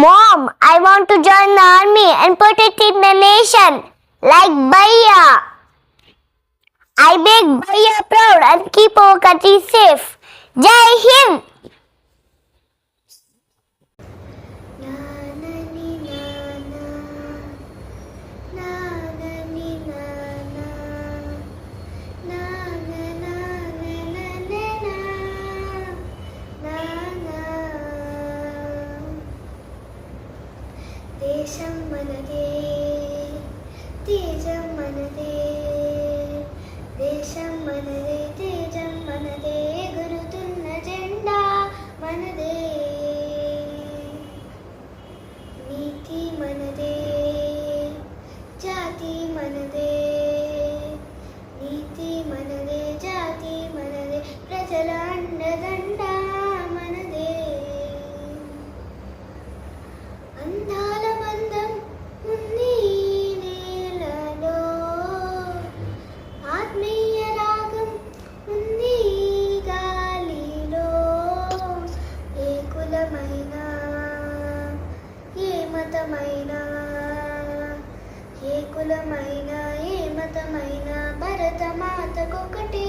Mom, I want to join the army and protect the nation. Like Bhaiya. I make Bhaiya proud and keep our country safe. Jai Hind. దేశం మనదే తేజం మనదే దేశం మనదే తేజం మనదే ఎగురుతున్న జెండా మనదే నీతి మనదే జాతి మనదే నీతి మనదే జాతి మనదే ప్రజల అండదండ మనదే అందాల బంధం ఉంది నేలలో ఆత్మీయ రాగం ఉంది గాలిలో ఏ కులమైనా ఏ మతమైనా ఏ కులమైనా ఏ మతమైనా భరత మాతకొకటే